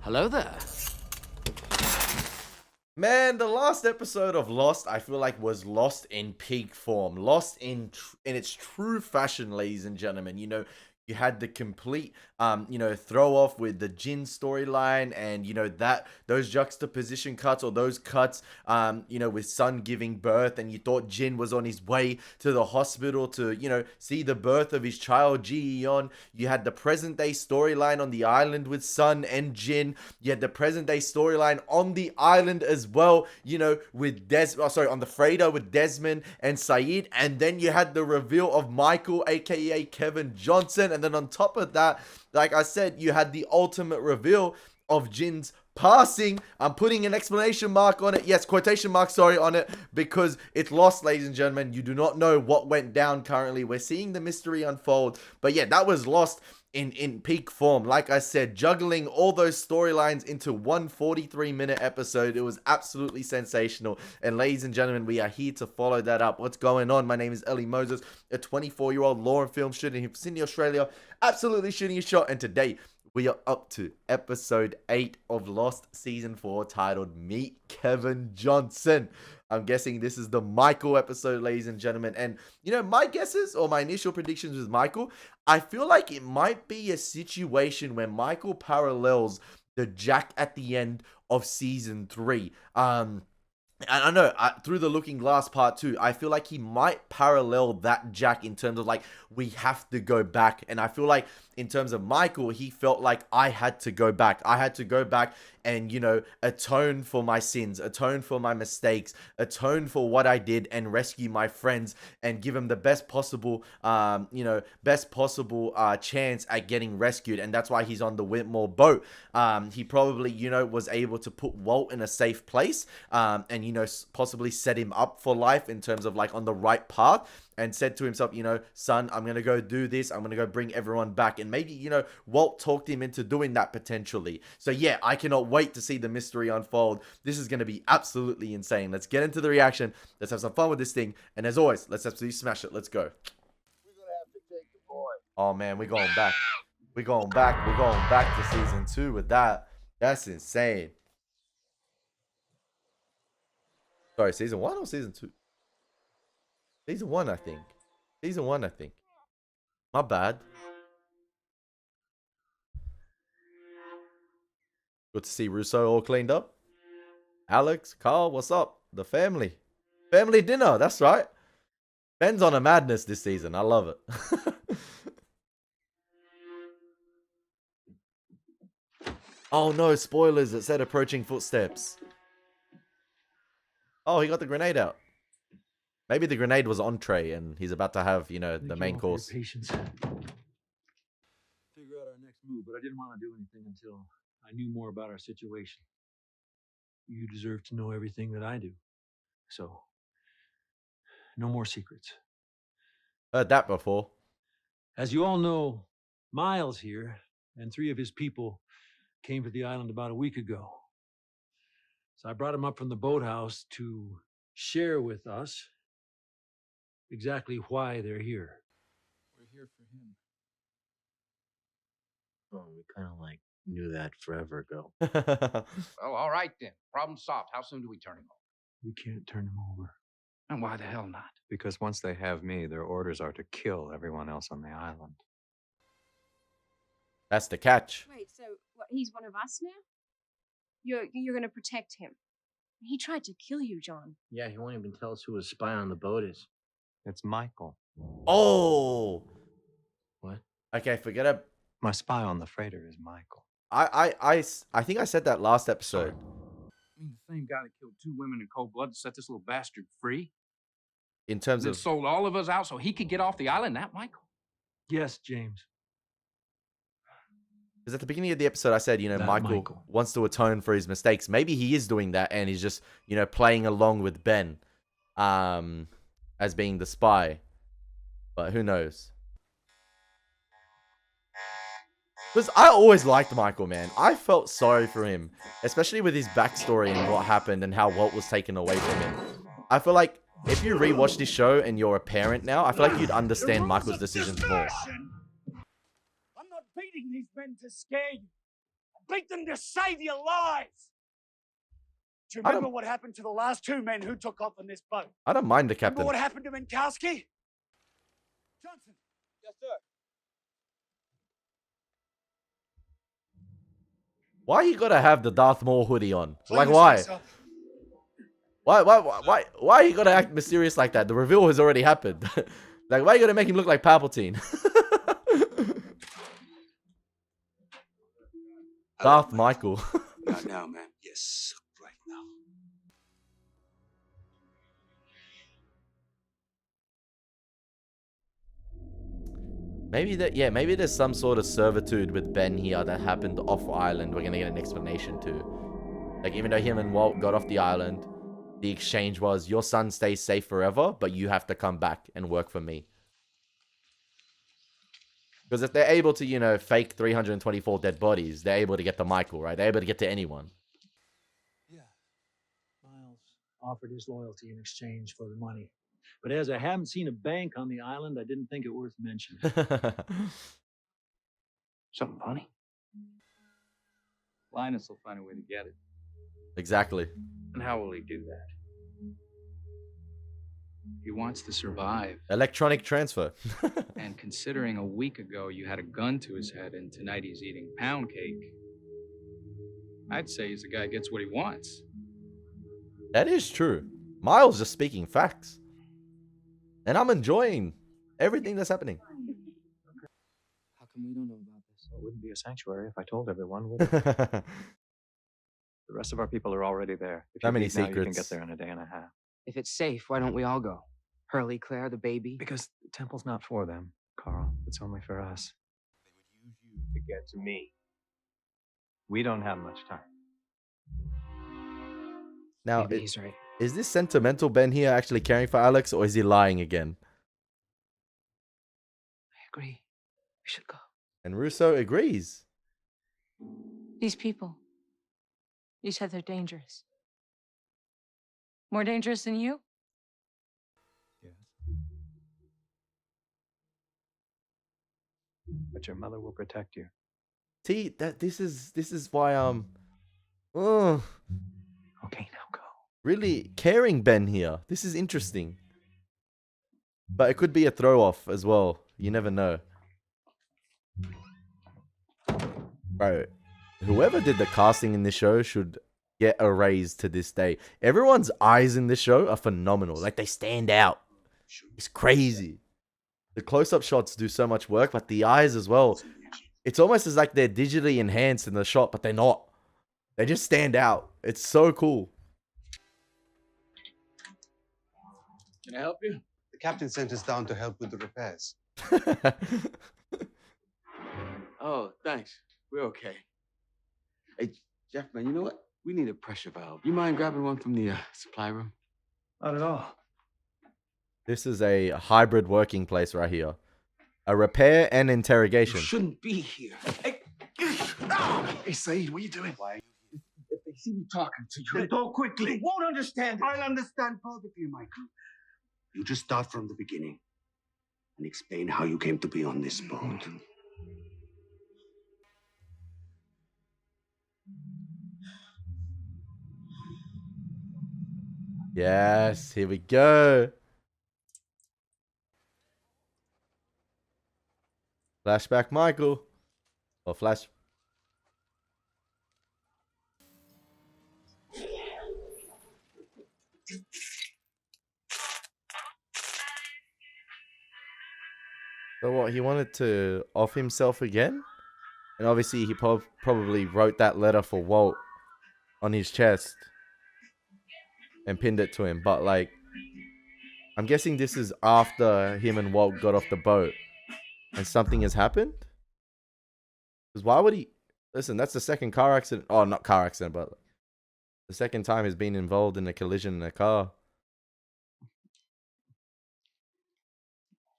Hello there. Man, the last episode of Lost, I feel like was Lost in peak form. Lost in its true fashion, ladies and gentlemen. You know, you had the complete, throw off with the Jin storyline and, those juxtaposition cuts or those cuts, with Sun giving birth and you thought Jin was on his way to the hospital to, see the birth of his child, Ji-yeon. You had the present day storyline on the island with Sun and Jin. You had the present day storyline on the island as well, with on the freighter with Desmond and Saeed. And then you had the reveal of Michael, aka Kevin Johnson. And then on top of that, like I said, you had the ultimate reveal of Jin's passing. I'm putting an exclamation mark on it. Yes, quotation mark, sorry, on it, because it's Lost, ladies and gentlemen. You do not know what went down currently. We're seeing the mystery unfold. But yeah, that was Lost in peak form. Like I said, juggling all those storylines into one 43-minute episode. It was absolutely sensational. And ladies and gentlemen, we are here to follow that up. What's going on? My name is Elie Moses, a 24-year-old law and film student here from Sydney, Australia. Absolutely shooting a shot. And today, we are up to episode 8 of Lost Season 4, titled Meet Kevin Johnson. I'm guessing this is the Michael episode, ladies and gentlemen. And, my guesses or my initial predictions with Michael, I feel like it might be a situation where Michael parallels the Jack at the end of Season 3. And I know, through the Looking Glass part 2, I feel like he might parallel that Jack in terms of, like, we have to go back. And I feel like in terms of Michael, he felt like I had to go back. I had to go back and, atone for my sins, atone for my mistakes, atone for what I did and rescue my friends and give him the best possible, chance at getting rescued. And that's why he's on the Whitmore boat. He probably, was able to put Walt in a safe place, and, possibly set him up for life in terms of, like, on the right path. And said to himself, son, I'm going to go do this. I'm going to go bring everyone back. And maybe, Walt talked him into doing that potentially. So, yeah, I cannot wait to see the mystery unfold. This is going to be absolutely insane. Let's get into the reaction. Let's have some fun with this thing. And as always, let's absolutely smash it. Let's go. We're going to have to take the boy. Oh, man, we're going back. We're going back. We're going back to Season 2 with that. That's insane. Sorry, Season 1 or Season 2? Season 1, I think. Season 1, I think. My bad. Good to see Russo all cleaned up. Alex, Carl, what's up? The family. Family dinner, that's right. Ben's on a madness this season. I love it. Oh no, spoilers. It said approaching footsteps. Oh, he got the grenade out. Maybe the grenade was entree and he's about to have, the main course. Patience. Figure out our next move, but I didn't want to do anything until I knew more about our situation. You deserve to know everything that I do. So, no more secrets. Heard that before. As you all know, Miles here and 3 of his people came to the island about a week ago. So I brought him up from the boathouse to share with us exactly why they're here. We're here for him. Oh, we kind of knew that forever ago. Well, all right then. Problem solved. How soon do we turn him over? We can't turn him over. And why the hell not? Because once they have me, their orders are to kill everyone else on the island. That's the catch. Wait, so what, he's one of us now? You're gonna protect him. He tried to kill you, John. Yeah, he won't even tell us who his spy on the boat is. It's Michael. Oh. What? Okay, forget it. My spy on the freighter is Michael. I think I said that last episode. I mean, the same guy that killed 2 women in cold blood to set this little bastard free? In terms And of sold all of us out so he could get off the island, that Michael? Yes, James. because at the beginning of the episode I said, Michael Michael wants to atone for his mistakes. Maybe he is doing that and he's just, playing along with Ben as being the spy. But who knows? Because I always liked Michael, man. I felt sorry for him, especially with his backstory and what happened and how Walt was taken away from him. I feel like if you rewatch this show and you're a parent now, I feel like you'd understand Michael's decisions more. I'm not beating these men to scare you. I'm beat them to save your lives. Do you I remember don't- what happened to the last 2 men who took off on this boat? I don't mind the Remember captain. what happened to Minkowski? Johnson. Yes, sir. Why you gotta have the Darth Maul hoodie on? Like, Clean why? this place up. Why you gotta act mysterious like that? The reveal has already happened. Like, why you gotta make him look like Palpatine? Darth Michael. Not now, man. Yes, right now. Maybe there's some sort of servitude with Ben here that happened off island. We're gonna get an explanation too. Like, even though him and Walt got off the island, the exchange was your son stays safe forever, but you have to come back and work for me. Because if they're able to, you know, fake 324 dead bodies, they're able to get to Michael, right? They're able to get to anyone. Yeah. Miles offered his loyalty in exchange for the money. But as I haven't seen a bank on the island, I didn't think it worth mentioning. Something funny? Linus will find a way to get it. Exactly. And how will he do that? He wants to survive. Electronic transfer. And considering a week ago you had a gun to his head and tonight he's eating pound cake, I'd say he's the guy who gets what he wants. That is true. Miles just speaking facts. And I'm enjoying everything that's happening. How come we don't know about this? Well, it wouldn't be a sanctuary if I told everyone, would it? The rest of our people are already there. If That you many leave now, you can secrets. get there in a day and a half. If it's safe, why don't we all go? Hurley, Claire, the baby. Because the temple's not for them, Carl. It's only for us. They would use you to get to me. We don't have much time. Now, Maybe he's right. is this sentimental Ben here actually caring for Alex, or is he lying again? I agree. We should go. And Russo agrees. These people. You said they're dangerous. More dangerous than you? Yes. But your mother will protect you. See, this is why Okay, now go. really caring Ben here. This is interesting. But it could be a throw off as well. You never know. Bro, whoever did the casting in this show should get a raise to this day. Everyone's eyes in this show are phenomenal. Like, they stand out. It's crazy. The close-up shots do so much work, but the eyes as well. It's almost as like they're digitally enhanced in the shot, but they're not. They just stand out. It's so cool. Can I help you? The captain sent us down to help with the repairs. Oh, thanks. We're okay. Hey, Jeff, man, you know what? We need a pressure valve. You mind grabbing one from the supply room? Not at all. This is a hybrid working place right here. A repair and You interrogation. shouldn't be here. Hey, Hey, Saeed, what are you doing? Why? if they see me talking to you, Then talk quickly. won't understand it. I'll understand perfectly, Michael. You just start from the beginning and explain how you came to be on this boat. Yes, here we go. Flashback Michael. Or flash. So what, he wanted to off himself again? And obviously he probably wrote that letter for Walt on his chest and pinned it to him. But like, I'm guessing this is after him and Walt got off the boat and something has happened? Because why would he... Listen, that's the second car accident. Oh, not car accident, but the second time he's been involved in a collision in a car.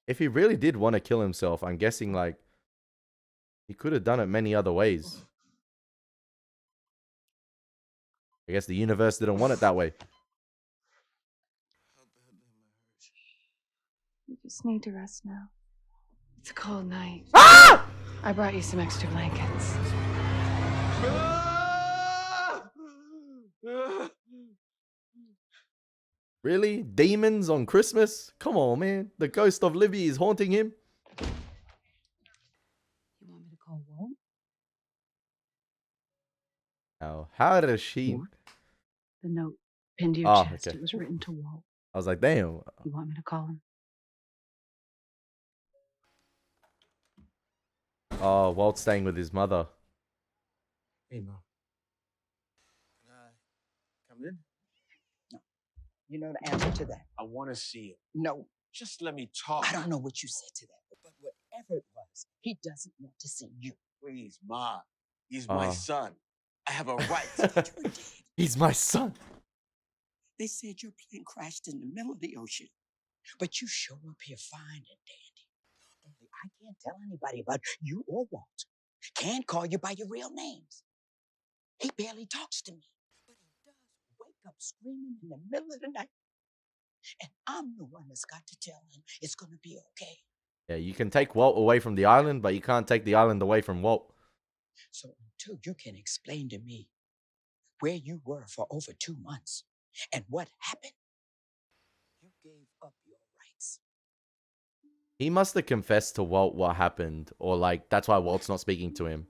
If he really did want to kill himself, I'm guessing like he could have done it many other ways. I guess the universe didn't want it that way. You just need to rest now. It's a cold night. Ah! I brought you some extra blankets. Really? Demons on Christmas? Come on, man. The ghost of Libby is haunting him. You want me to call Walt? Oh, how does she? Walt? The note pinned to your Oh, chest. okay. It was written to Walt. I was like, damn. You want me to call him? Oh, Walt's staying with his mother. Hey, Mom. Can I come in? You know the answer to that. I want to see him. No. Just let me talk. I don't know what you said to that, but whatever it was, he doesn't want to see you. Please, Mom. He's my son. I have a right. You were dead. He's my son. They said your plane crashed in the middle of the ocean, but you show up here fine and dandy. Only I can't tell anybody about you or Walt. Can't call you by your real names. He barely talks to me, but he does wake up screaming in the middle of the night. And I'm the one that's got to tell him it's going to be okay. Yeah, you can take Walt away from the island, but you can't take the island away from Walt. So until you can explain to me where you were for over 2 months and what happened, you gave up your rights. He must have confessed to Walt what happened, or like that's why Walt's not speaking to him.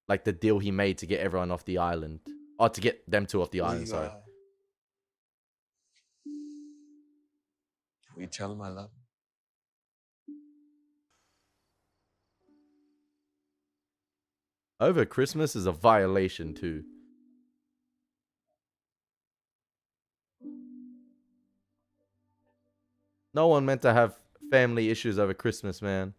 Like the deal he made to get everyone off the island, or to get them two off the island. Sorry. Will you tell him I love him? Over Christmas is a violation too. No one meant to have family issues over Christmas, man.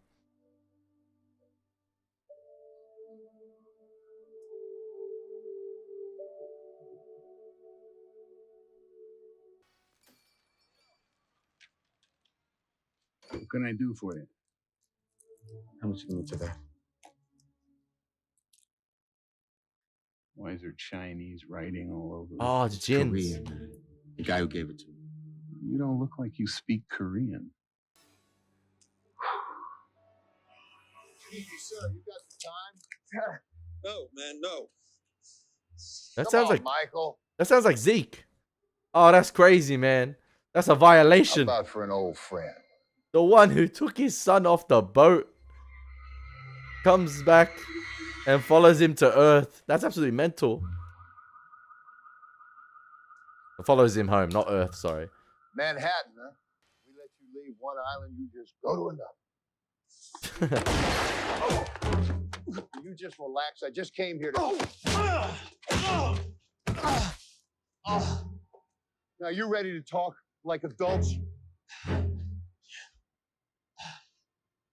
What can I do for you? How much you give me today? Why is there Chinese writing all over it? Oh, It's gins. Korean, man. The guy who gave it to me. You don't look like you speak Korean. Easy, sir. You got the time? No, man, no. That Come sounds on, like Michael. that sounds like Zeke. Oh, that's crazy, man. That's a violation. How about for an old friend? The one who took his son off the boat comes back and follows him to Earth. That's absolutely mental. Follows him home, not Earth, sorry. Manhattan, huh? We let you leave one island, you just go to another. You just relax. I just came here to. Now you ready to talk like adults?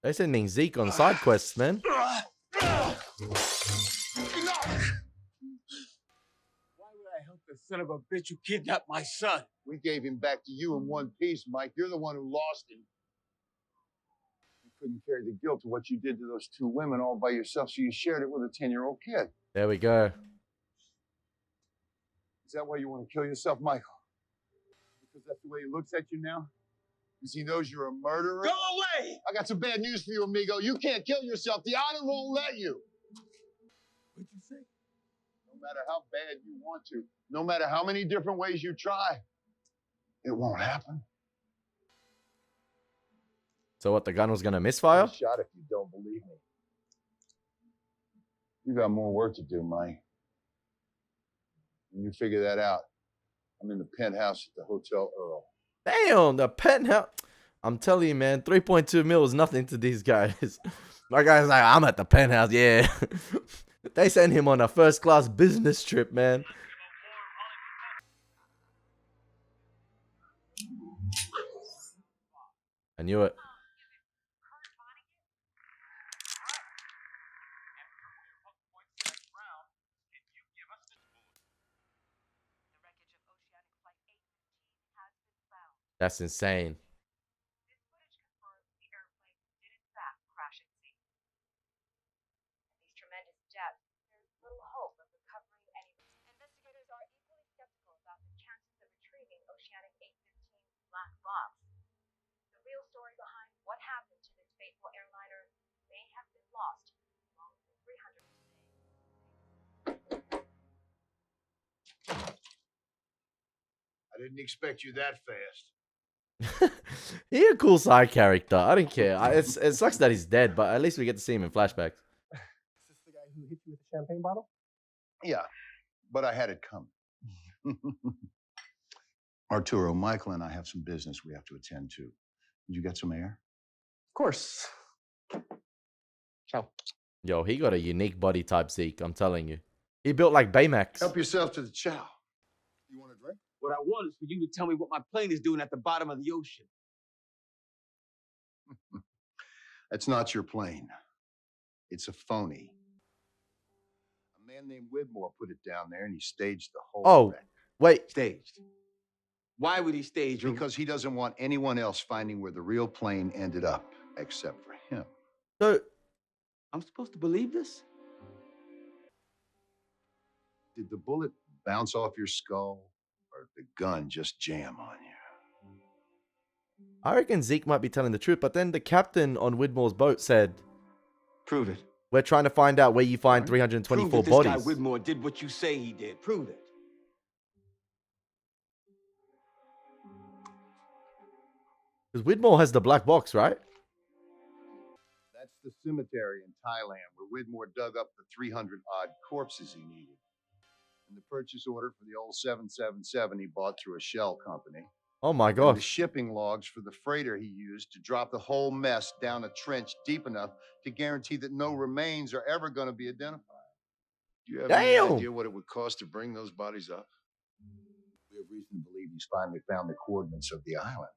They're sending Zeke on side quests, man. Why would I help the son of a bitch who kidnapped my son? We gave him back to you in one piece, Mike. You're the one who lost him. You couldn't carry the guilt of what you did to those 2 women all by yourself, so you shared it with a 10-year-old kid. There we go. Is that why you want to kill yourself, Michael? Because that's the way he looks at you now? Because he knows you're a murderer? Go away! I got some bad news for you, amigo. You can't kill yourself. The island won't let you. What'd you say? No matter how bad you want to, no matter how many different ways you try, it won't happen. So what, the gun was gonna misfire? One shot if you don't believe me. You got more work to do, Mike. When you figure that out, I'm in the penthouse at the Hotel Earl. Damn, the penthouse. I'm telling you, man, 3.2 mil is nothing to these guys. My guy's like, I'm at the penthouse, yeah. They sent him on a first-class business trip, man. I knew it. That's insane. I didn't expect you that fast. He a cool side character. I don't care. It sucks that he's dead, but at least we get to see him in flashbacks. Is this the guy who hit you with the champagne bottle? Yeah, but I had it coming. Arturo, Michael, and I have some business we have to attend to. Did you get some air? Of course. Ciao. Yo, he got a unique body type, Zeke. I'm telling you. He built like Baymax. Help yourself to the chow. You want a drink? What I want is for you to tell me what my plane is doing at the bottom of the ocean. That's not your plane. It's a phony. A man named Widmore put it down there and he staged the whole wreck. Wait. Staged? Why would he stage? Because he doesn't want anyone else finding where the real plane ended up, except for him. So, I'm supposed to believe this? Did the bullet bounce off your skull, or did the gun just jam on you? I reckon Zeke might be telling the truth, but then the captain on Widmore's boat said, "Prove it. We're trying to find out where you find 324 Prove that bodies." This guy Widmore did what you say he did. Prove it. Because Widmore has the black box, right? That's the cemetery in Thailand where Widmore dug up the 300-odd corpses he needed. And the purchase order for the old 777 he bought through a shell company. Oh my And the gosh. shipping logs for the freighter he used to drop the whole mess down a trench deep enough to guarantee that no remains are ever going to be identified. Do you have any idea what it would cost to bring those bodies up? We have reason to believe he's finally found the coordinates of the island.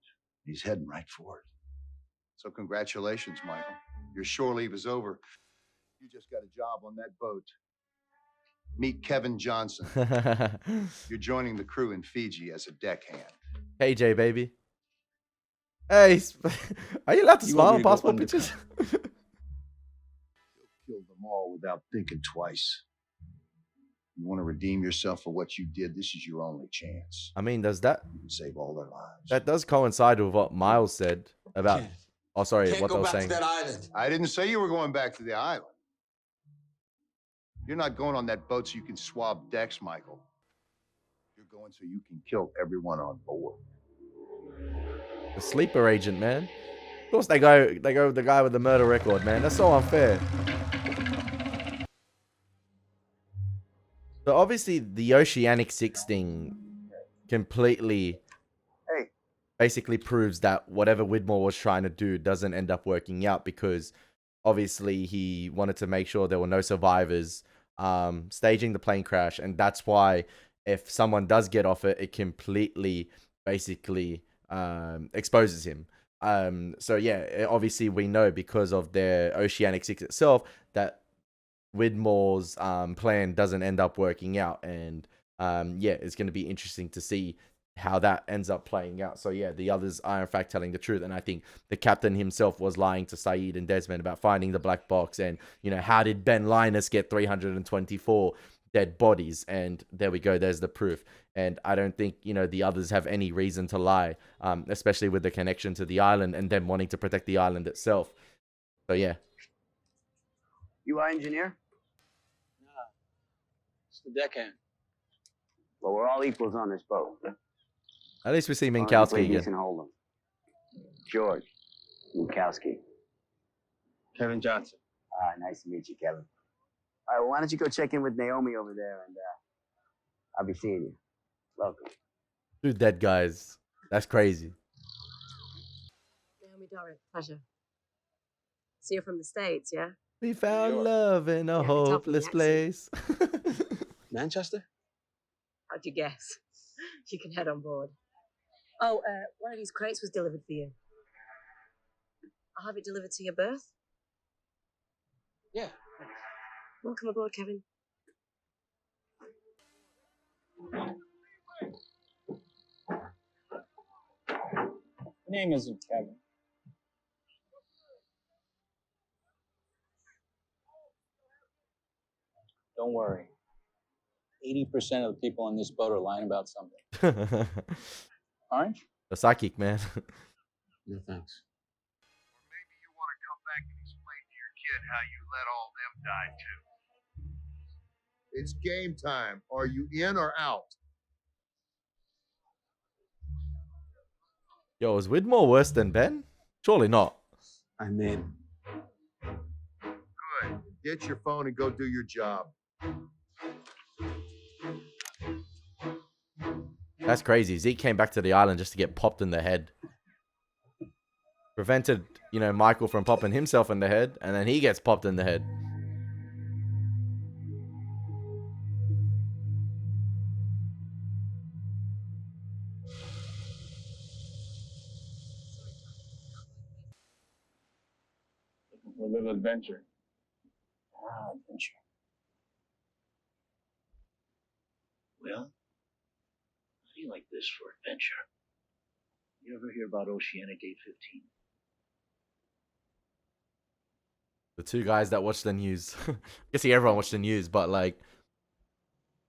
He's heading right for it. So congratulations, Michael. Your shore leave is over. You just got a job on that boat. Meet Kevin Johnson. You're joining the crew in Fiji as a deckhand. KJ, baby. Hey, are you allowed to You smile want on me to go passport undercover? pictures? Killed them all without thinking twice. You want to redeem yourself for what you did, this is your only chance. I mean, does that... You can save all their lives. That does coincide with what Miles said about... Oh, sorry, Can't what go I was back to saying. that island. I didn't say you were going back to the island. You're not going on that boat so you can swab decks, Michael. You're going so you can kill everyone on board. The sleeper agent, man. Of course they go with the guy with the murder record, man. That's so unfair. So obviously the Oceanic 6 thing completely basically proves that whatever Widmore was trying to do doesn't end up working out, because obviously he wanted to make sure there were no survivors, staging the plane crash, and that's why if someone does get off it, it completely basically exposes him. So yeah, obviously we know because of their Oceanic 6 itself that Widmore's plan doesn't end up working out, and yeah, it's going to be interesting to see how that ends up playing out. So yeah, the others are in fact telling the truth, and I think the captain himself was lying to Saeed and Desmond about finding the black box, and you know, how did Ben Linus get 324 dead bodies? And there we go, there's the proof. And I don't think, you know, the others have any reason to lie, especially with the connection to the island and them wanting to protect the island itself. So yeah. You are engineer? It's the deckhand. Well, we're all equals on this boat. At least we see Why don't you Minkowski play again. decent hold'em? George Minkowski. Kevin Johnson. Nice to meet you, Kevin. All right, well, why don't you go check in with Naomi over there, and I'll be seeing you. Welcome. Two dead guys. That's crazy. Naomi Dorrit, pleasure. So you're from the States, yeah? We found love in a Yeah, I can tell from the hopeless accent. place. Manchester? How'd you guess? You can head on board. Oh, one of these crates was delivered for you. I'll have it delivered to your berth. Yeah. Welcome aboard, Kevin. My name isn't Kevin. Don't worry. 80% of the people on this boat are lying about something. Orange? The psychic, man. No, thanks. Maybe you want to come back and explain to your kid how you let all them die too. It's game time. Are you in or out? Yo, is Widmore worse than Ben? Surely not. I'm in. Good. Get your phone and go do your job. That's crazy. Zeke came back to the island just to get popped in the head. Prevented, Michael from popping himself in the head, and then he gets popped in the head. A little adventure. Adventure. Well, how do you like this for adventure? You ever hear about Oceanic 815? The two guys that watch the news. I guess everyone watched the news, but like...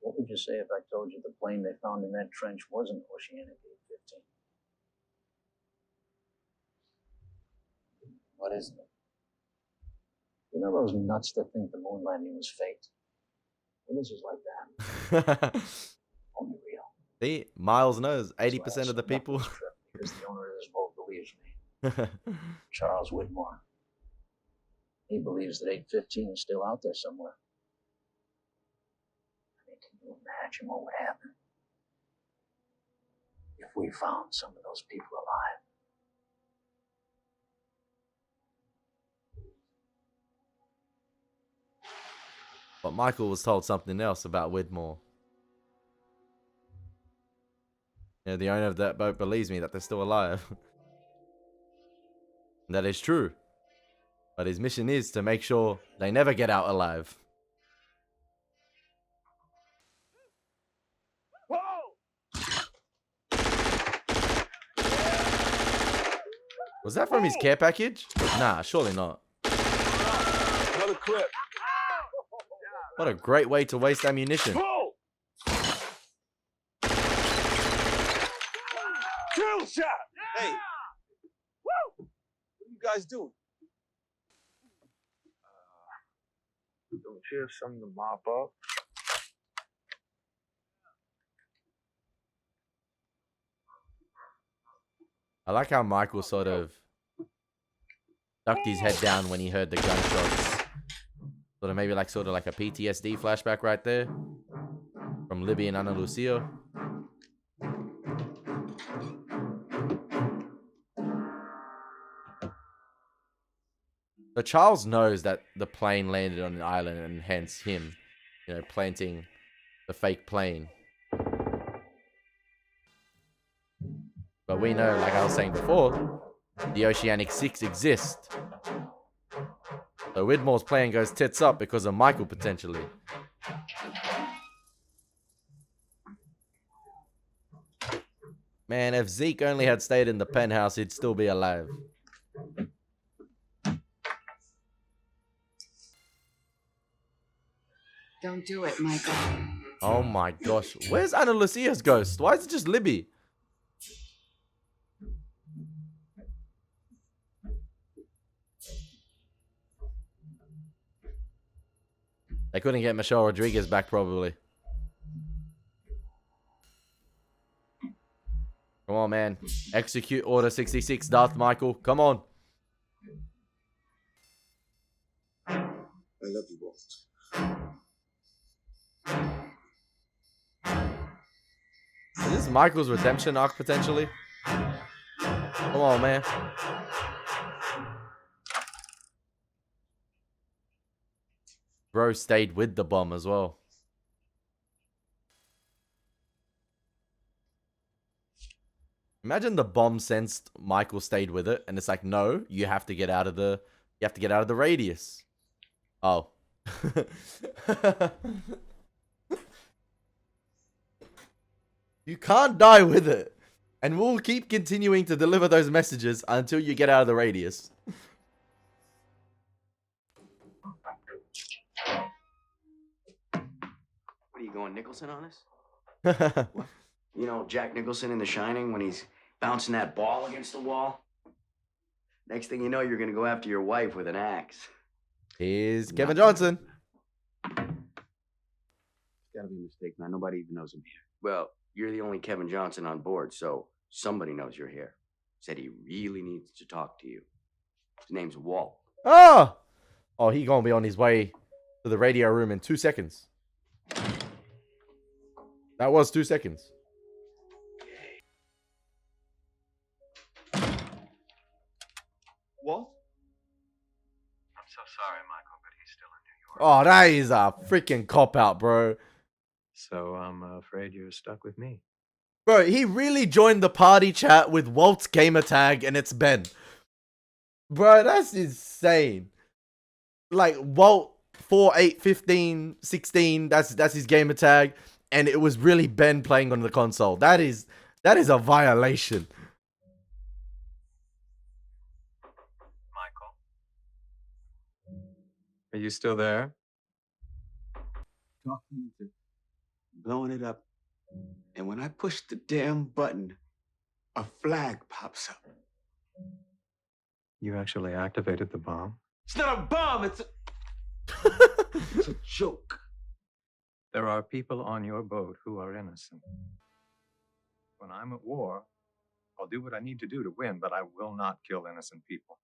What would you say if I told you the plane they found in that trench wasn't Oceanic 815? What isn't it? You know those nuts that think the moon landing was faked? Well, this is like that. Only real. See, Miles knows 80% of the people. Because the owner of this boat believes me. Charles Widmore. He believes that 815 is still out there somewhere. I mean, can you imagine what would happen if we found some of those people alive? But Michael was told something else about Widmore. The owner of that boat believes me that they're still alive. And that is true. But his mission is to make sure they never get out alive. Was that from his care package? Nah, surely not. Another clip. What a great way to waste ammunition. Kill shot. Hey. Woo! What are you guys doing? Don't you have something to mop up? I like how Michael sort of ducked his head down when he heard the gunshots. Sort of maybe like a PTSD flashback right there from Libby and Ana Lucia. But Charles knows that the plane landed on an island and hence him, planting the fake plane. But we know, like I was saying before, the Oceanic 6 exist. So Widmore's plan goes tits up because of Michael, potentially. Man, if Zeke only had stayed in the penthouse, he'd still be alive. Don't do it, Michael. Oh my gosh. Where's Ana Lucia's ghost? Why is it just Libby? They couldn't get Michelle Rodriguez back, probably. Come on, man. Execute Order 66, Darth Michael. Come on. I love you both. Is this Michael's redemption arc, potentially? Come on, man. Bro stayed with the bomb as well. Imagine the bomb sensed Michael stayed with it, and it's like, no, you have to get out of the radius. Oh. You can't die with it. And we'll keep continuing to deliver those messages until you get out of the radius. What are you going Nicholson on us? What? You know Jack Nicholson in The Shining when he's bouncing that ball against the wall? Next thing you know, you're gonna go after your wife with an axe. Here's Kevin Johnson. It's gotta be a mistake, man. Nobody even knows I'm here. Well, you're the only Kevin Johnson on board, so somebody knows you're here. Said he really needs to talk to you. His name's Walt. Oh! Oh, he gonna be on his way to the radio room in 2 seconds. That was 2 seconds. What? I'm so sorry, Michael, but he's still in New York. Oh, that is a freaking cop-out, bro. So I'm afraid you're stuck with me. Bro, he really joined the party chat with Walt's gamer tag and it's Ben. Bro, that's insane. Like, Walt 4, 8, 15, 16, that's his gamer tag. And it was really Ben playing on the console. That is a violation. Michael? Are you still there? Talking to blowing it up. And when I push the damn button, a flag pops up. You actually activated the bomb? It's not a bomb, it's a it's a joke. There are people on your boat who are innocent. When I'm at war, I'll do what I need to do to win, but I will not kill innocent people.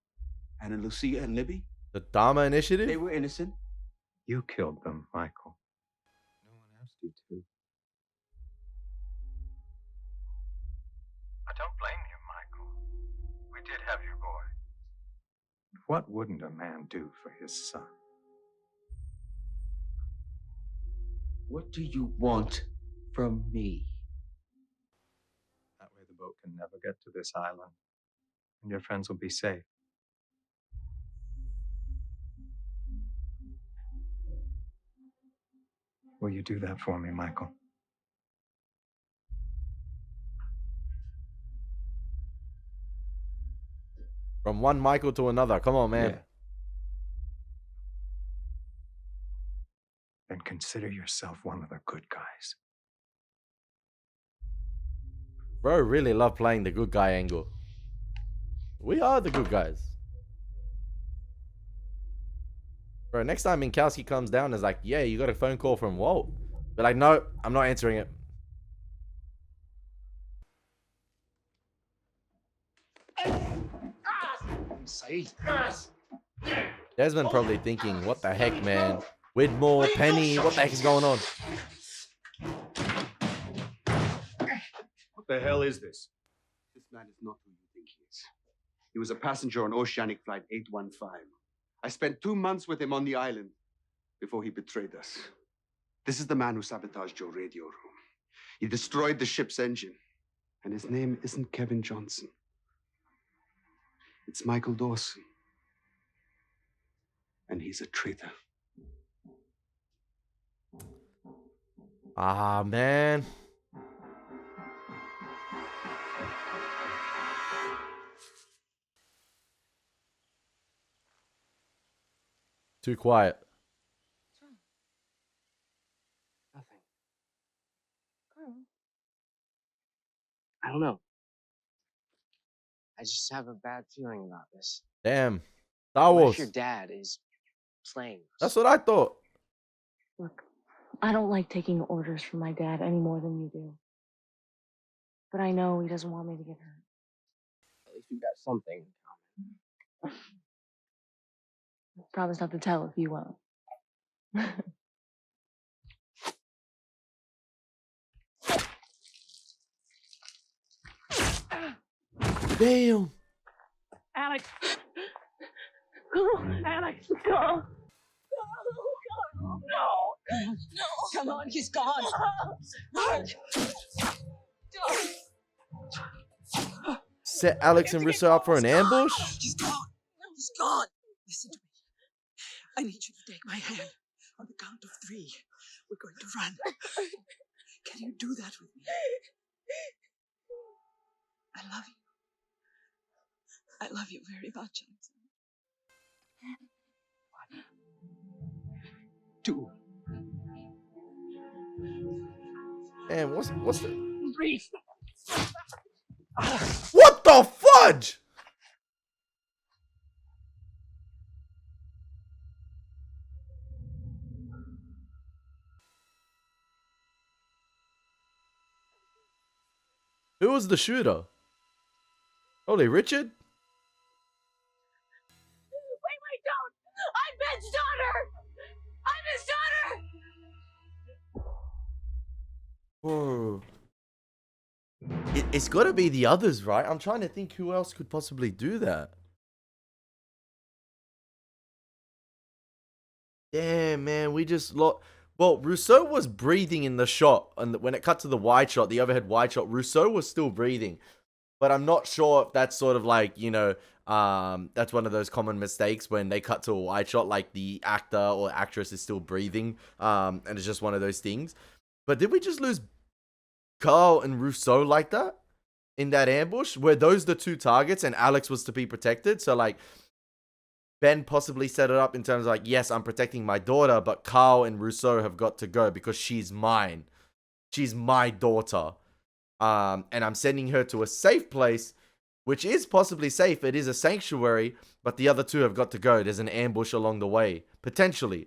Anna Lucia and Libby, The Dharma Initiative? they were innocent. You killed them, Michael. No one asked you to. I don't blame you, Michael. We did have your boy. What wouldn't a man do for his son? What do you want from me? That way the boat can never get to this island, and your friends will be safe. Will you do that for me, Michael? From one Michael to another. Come on, man. Yeah. Then consider yourself one of the good guys. Bro, really love playing the good guy angle. We are the good guys. Bro, next time Minkowski comes down, is like, yeah, you got a phone call from Walt. But like, no, I'm not answering it. Desmond probably thinking, what the heck, man? Widmore, Penny, what the heck is going on? What the hell is this? This man is not who you think he is. He was a passenger on Oceanic Flight 815. I spent 2 months with him on the island before he betrayed us. This is the man who sabotaged your radio room. He destroyed the ship's engine. And his name isn't Kevin Johnson. It's Michael Dawson. And he's a traitor. Ah, man. Too quiet. Nothing. I don't know. I just have a bad feeling about this. Damn. Star What Wars. if your dad is playing us? That's what I thought. Look, I don't like taking orders from my dad any more than you do. But I know he doesn't want me to get hurt. At least we've got something in common. Promise not to tell if you won't. Damn. Alex! Go! Alex, go! No! No! Come on, he's gone. Set Alex and Rissa up for an ambush? He's gone. He's gone. Listen to me. I need you to take my hand. On the count of 3, we're going to run. Can you do that with me? I love you. I love you very much, Alexander. 2. Man, what's the... 3. What the fudge? Who was the shooter? Holy Richard. Wait, don't! I'm Ben's daughter! I'm his daughter! Whoa. It's got to be the others, right? I'm trying to think who else could possibly do that. Damn, man, we just lost. Well, Rousseau was breathing in the shot, and when it cut to the wide shot, the overhead wide shot, Rousseau was still breathing. But I'm not sure if that's sort of like, that's one of those common mistakes when they cut to a wide shot, like the actor or actress is still breathing, and it's just one of those things. But did we just lose Carl and Rousseau like that in that ambush? Were those the two targets and Alex was to be protected? So, like, Ben possibly set it up in terms of like, yes, I'm protecting my daughter, but Carl and Rousseau have got to go because she's mine. She's my daughter. And I'm sending her to a safe place, which is possibly safe. It is a sanctuary, but the other two have got to go. There's an ambush along the way, potentially.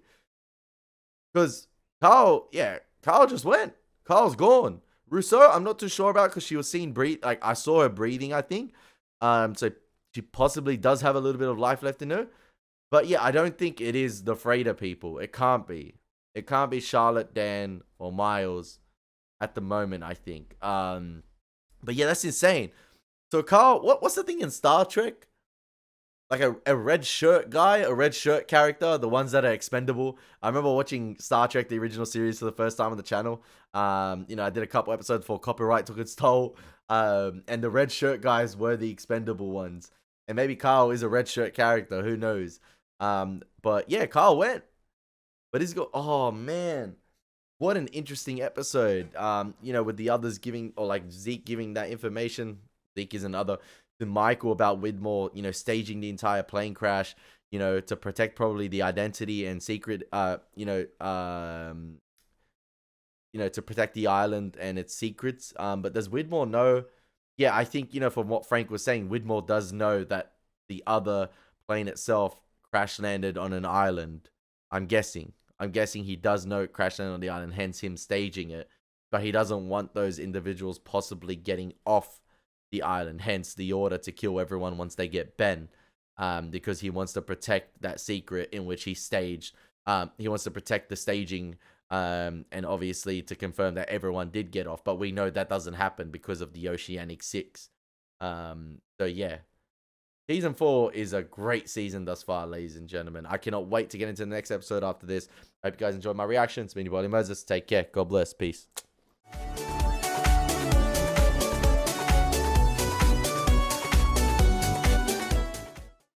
Because Carl just went. Carl's gone. Rousseau, I'm not too sure about because she was seen breathe. Like, I saw her breathing, I think. So she possibly does have a little bit of life left in her. But yeah, I don't think it is the Freighter people. It can't be. It can't be Charlotte, Dan, or Miles at the moment, I think. But yeah, that's insane. So Carl, what's the thing in Star Trek? Like a red shirt guy, a red shirt character, the ones that are expendable. I remember watching Star Trek, the original series, for the first time on the channel. I did a couple episodes before copyright took its toll. And the red shirt guys were the expendable ones. And maybe Carl is a red shirt character, who knows? But yeah, Carl went. But he's got, oh man, what an interesting episode. With the others giving, or like Zeke giving that information. Zeke is another to Michael about Widmore, staging the entire plane crash, to protect probably the identity and secret, to protect the island and its secrets. But does Widmore know? Yeah, I think, from what Frank was saying, Widmore does know that the other plane itself crash landed on an island. I'm guessing he does know it crash landed on the island, hence him staging it. But he doesn't want those individuals possibly getting off the island, hence the order to kill everyone once they get Ben. Because he wants to protect that secret in which he staged. He wants to protect the staging, and obviously to confirm that everyone did get off. But we know that doesn't happen because of the Oceanic 6. So yeah. Season 4 is a great season thus far, ladies and gentlemen. I cannot wait to get into the next episode after this. Hope you guys enjoyed my reaction. It's been your boy Elie Moses. Take care. God bless. Peace.